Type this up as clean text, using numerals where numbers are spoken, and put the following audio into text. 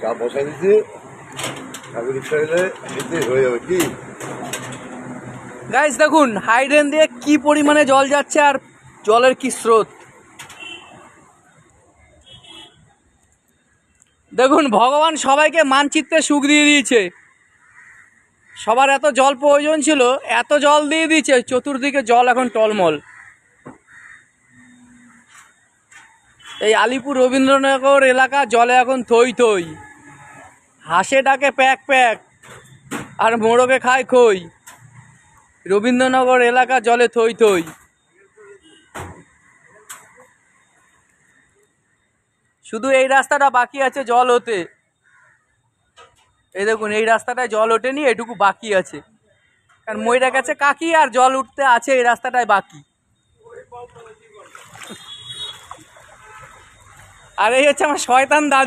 চাপ বসাই দিচ্ছি, ঠাকুর ইচ্ছা হলে নিতে হয়ে যাবে। কি গাইস দেখুন হাইড্রেন দিয়ে কি পরিমাণে জল যাচ্ছে আর জলের কি স্রোত দেখুন। ভগবান সবাইকে মানচিত্রে সুখ দিয়ে দিয়েছে। সবার এত জল প্রয়োজন ছিল, এত জল দিয়ে দিয়েছে, চতুর্দিকে জল এখন টলমল। এই আলিপুর রবীন্দ্রনগর এলাকা জলে এখন থই থই। হাঁসে ডাকে প্যাক প্যাক আর মোড়কে খায় খই। রবীন্দ্রনগর এলাকা জলে থই থই। শুধু এই রাস্তাটা বাকি আছে জল হতে। এই দেখুন এই রাস্তাটায় জল ওঠেনি, এটুকু বাকি আছে। কারণ মইরা গেছে কাকি আর জল উঠতে আছে এই রাস্তাটায় বাকি। আর এই হচ্ছে আমার শয়তান দাদু।